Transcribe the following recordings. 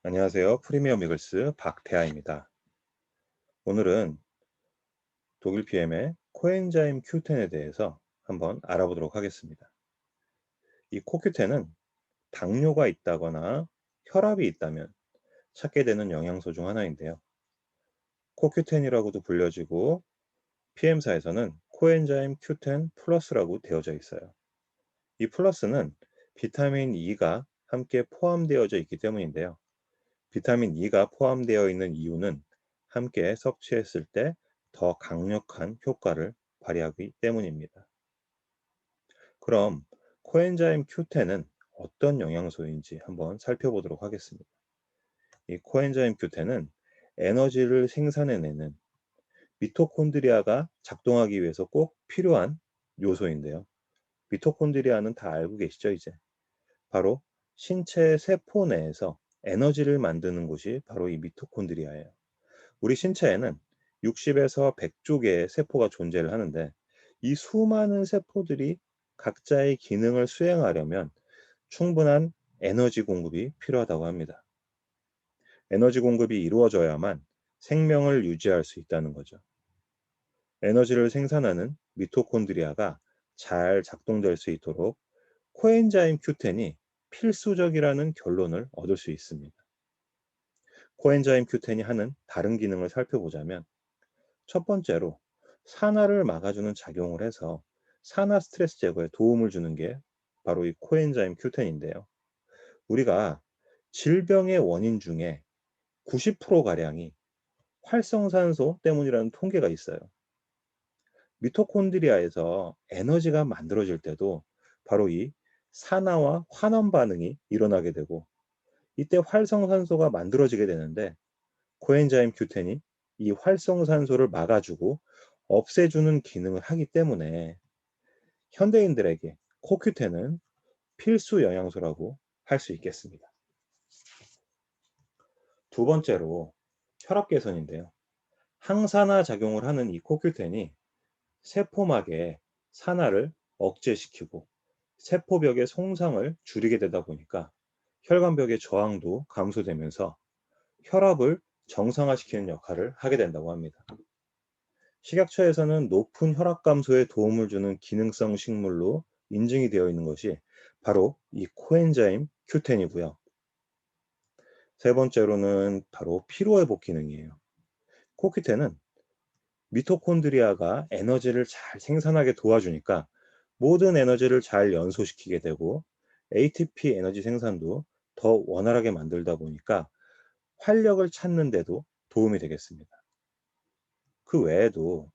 안녕하세요. 프리미엄 이글스 박태하입니다. 오늘은 독일 PM의 코엔자임 Q10에 대해서 한번 알아보도록 하겠습니다. 이 CoQ10은 당뇨가 있다거나 혈압이 있다면 찾게 되는 영양소 중 하나인데요. CoQ10이라고도 불려지고 PM사에서는 코엔자임 Q10 플러스라고 되어져 있어요. 이 플러스는 비타민 E가 함께 포함되어져 있기 때문인데요. 비타민 E가 포함되어 있는 이유는 함께 섭취했을 때 더 강력한 효과를 발휘하기 때문입니다. 그럼 코엔자임 Q10은 어떤 영양소인지 한번 살펴보도록 하겠습니다. 이 코엔자임 Q10은 에너지를 생산해내는 미토콘드리아가 작동하기 위해서 꼭 필요한 요소인데요. 미토콘드리아는 다 알고 계시죠, 이제? 바로 신체 세포 내에서 에너지를 만드는 곳이 바로 이 미토콘드리아예요. 우리 신체에는 60에서 100조 개의 세포가 존재를 하는데 이 수많은 세포들이 각자의 기능을 수행하려면 충분한 에너지 공급이 필요하다고 합니다. 에너지 공급이 이루어져야만 생명을 유지할 수 있다는 거죠. 에너지를 생산하는 미토콘드리아가 잘 작동될 수 있도록 코엔자임 Q10이 필수적이라는 결론을 얻을 수 있습니다. 코엔자임 Q10이 하는 다른 기능을 살펴보자면 첫 번째로 산화를 막아주는 작용을 해서 산화 스트레스 제거에 도움을 주는 게 바로 이 코엔자임 Q10인데요. 우리가 질병의 원인 중에 90%가량이 활성산소 때문이라는 통계가 있어요. 미토콘드리아에서 에너지가 만들어질 때도 바로 이 산화와 환원 반응이 일어나게 되고 이때 활성산소가 만들어지게 되는데 코엔자임 Q10이 이 활성산소를 막아주고 없애주는 기능을 하기 때문에 현대인들에게 CoQ10은 필수 영양소라고 할 수 있겠습니다. 두 번째로 혈압 개선인데요. 항산화 작용을 하는 이 CoQ10이 세포막의 산화를 억제시키고 세포벽의 손상을 줄이게 되다 보니까 혈관벽의 저항도 감소되면서 혈압을 정상화시키는 역할을 하게 된다고 합니다. 식약처에서는 높은 혈압 감소에 도움을 주는 기능성 식물로 인증이 되어 있는 것이 바로 이 코엔자임 Q10이고요. 세 번째로는 바로 피로회복 기능이에요. 코큐10은 미토콘드리아가 에너지를 잘 생산하게 도와주니까 모든 에너지를 잘 연소시키게 되고 ATP 에너지 생산도 더 원활하게 만들다 보니까 활력을 찾는 데도 도움이 되겠습니다. 그 외에도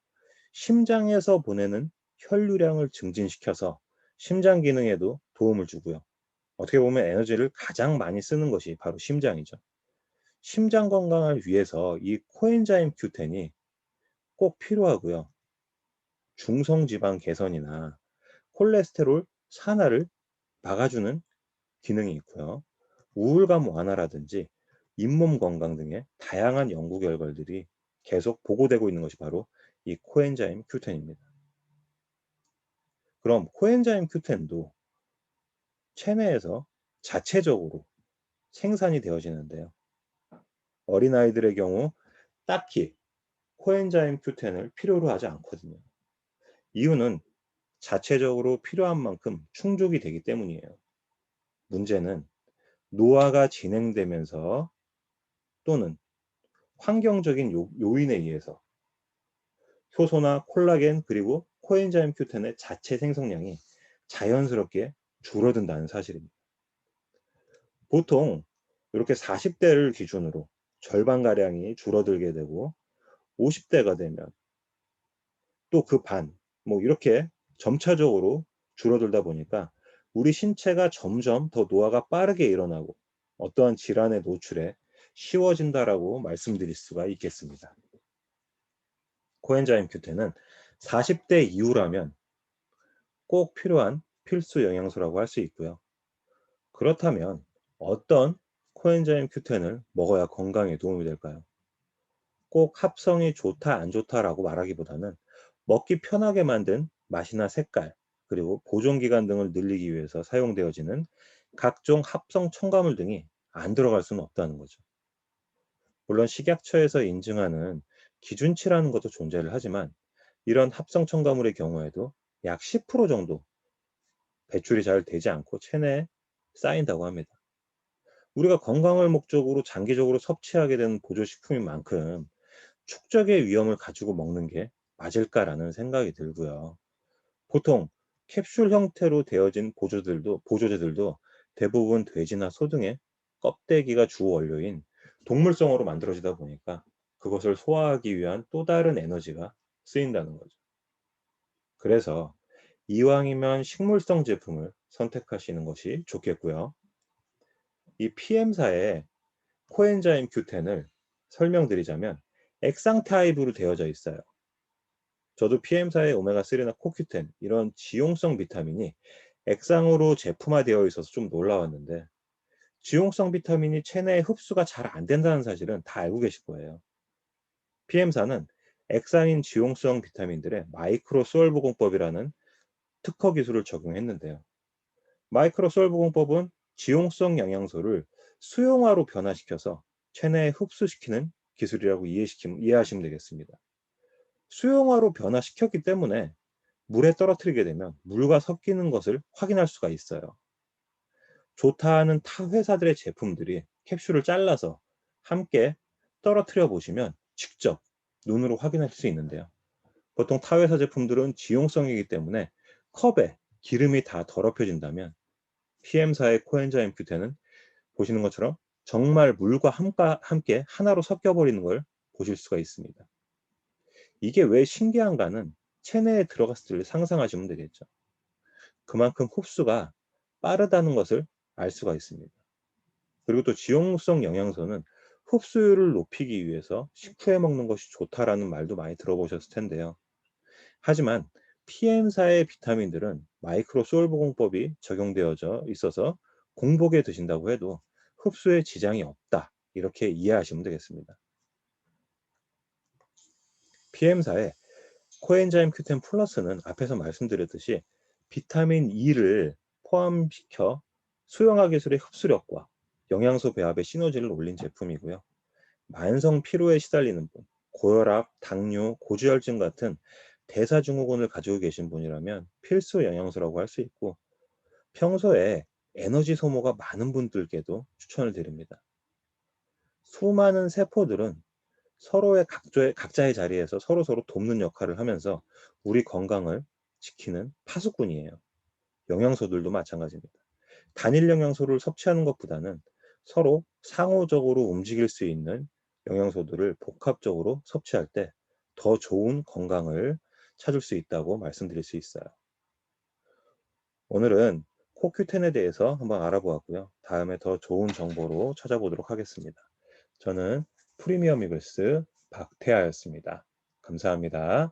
심장에서 보내는 혈류량을 증진시켜서 심장 기능에도 도움을 주고요. 어떻게 보면 에너지를 가장 많이 쓰는 것이 바로 심장이죠. 심장 건강을 위해서 이 코엔자임 Q10이 꼭 필요하고요. 중성지방 개선이나 콜레스테롤 산화를 막아주는 기능이 있고요. 우울감 완화라든지 잇몸 건강 등의 다양한 연구 결과들이 계속 보고되고 있는 것이 바로 이 코엔자임 Q10입니다. 그럼 코엔자임 Q10도 체내에서 자체적으로 생산이 되어지는데요. 어린아이들의 경우 딱히 코엔자임 Q10을 필요로 하지 않거든요. 이유는 자체적으로 필요한 만큼 충족이 되기 때문이에요. 문제는 노화가 진행되면서 또는 환경적인 요인에 의해서 효소나 콜라겐 그리고 코엔자임 Q10의 자체 생성량이 자연스럽게 줄어든다는 사실입니다. 보통 이렇게 40대를 기준으로 절반가량이 줄어들게 되고 50대가 되면 또 그 반, 뭐 이렇게 점차적으로 줄어들다 보니까 우리 신체가 점점 더 노화가 빠르게 일어나고 어떠한 질환의 노출에 쉬워진다라고 말씀드릴 수가 있겠습니다. 코엔자임 Q10은 40대 이후라면 꼭 필요한 필수 영양소라고 할 수 있고요. 그렇다면 어떤 코엔자임 Q10을 먹어야 건강에 도움이 될까요? 꼭 합성이 좋다 안 좋다라고 말하기보다는 먹기 편하게 만든 맛이나 색깔 그리고 보존 기간 등을 늘리기 위해서 사용되어지는 각종 합성 첨가물 등이 안 들어갈 수는 없다는 거죠. 물론 식약처에서 인증하는 기준치라는 것도 존재를 하지만 이런 합성 첨가물의 경우에도 약 10% 정도 배출이 잘 되지 않고 체내에 쌓인다고 합니다. 우리가 건강을 목적으로 장기적으로 섭취하게 되는 보조식품인 만큼 축적의 위험을 가지고 먹는 게 맞을까라는 생각이 들고요. 보통 캡슐 형태로 되어진 보조제들도 대부분 돼지나 소 등의 껍데기가 주 원료인 동물성으로 만들어지다 보니까 그것을 소화하기 위한 또 다른 에너지가 쓰인다는 거죠. 그래서 이왕이면 식물성 제품을 선택하시는 것이 좋겠고요. 이 PM사의 코엔자임 Q10을 설명드리자면 액상 타입으로 되어져 있어요. 저도 PM사의 오메가3나 코큐텐 이런 지용성 비타민이 액상으로 제품화되어 있어서 좀 놀라웠는데 지용성 비타민이 체내에 흡수가 잘 안 된다는 사실은 다 알고 계실 거예요. PM사는 액상인 지용성 비타민들의 마이크로 솔브 공법이라는 특허 기술을 적용했는데요. 마이크로 솔브 공법은 지용성 영양소를 수용화로 변화시켜서 체내에 흡수시키는 기술이라고 이해하시면 되겠습니다. 수용화로 변화시켰기 때문에 물에 떨어뜨리게 되면 물과 섞이는 것을 확인할 수가 있어요. 좋다 하는 타 회사들의 제품들이 캡슐을 잘라서 함께 떨어뜨려 보시면 직접 눈으로 확인할 수 있는데요. 보통 타 회사 제품들은 지용성이기 때문에 컵에 기름이 다 더럽혀진다면 PM사의 코엔자임 큐텐은 보시는 것처럼 정말 물과 함께 하나로 섞여버리는 걸 보실 수가 있습니다. 이게 왜 신기한가는 체내에 들어갔을 때 상상하시면 되겠죠. 그만큼 흡수가 빠르다는 것을 알 수가 있습니다. 그리고 또 지용성 영양소는 흡수율을 높이기 위해서 식후에 먹는 것이 좋다라는 말도 많이 들어보셨을 텐데요. 하지만 PM사의 비타민들은 마이크로 솔브 공법이 적용되어져 있어서 공복에 드신다고 해도 흡수에 지장이 없다. 이렇게 이해하시면 되겠습니다. PM사의 코엔자임 Q10 플러스는 앞에서 말씀드렸듯이 비타민 E를 포함시켜 수용화 기술의 흡수력과 영양소 배합의 시너지를 올린 제품이고요. 만성 피로에 시달리는 분, 고혈압, 당뇨, 고지혈증 같은 대사증후군을 가지고 계신 분이라면 필수 영양소라고 할 수 있고 평소에 에너지 소모가 많은 분들께도 추천을 드립니다. 수많은 세포들은 서로의 각자의 자리에서 서로서로 돕는 역할을 하면서 우리 건강을 지키는 파수꾼이에요. 영양소들도 마찬가지입니다. 단일 영양소를 섭취하는 것보다는 서로 상호적으로 움직일 수 있는 영양소들을 복합적으로 섭취할 때 더 좋은 건강을 찾을 수 있다고 말씀드릴 수 있어요. 오늘은 코큐텐에 대해서 한번 알아보았고요. 다음에 더 좋은 정보로 찾아보도록 하겠습니다. 저는 프리미엄 이글스 박태하였습니다. 감사합니다.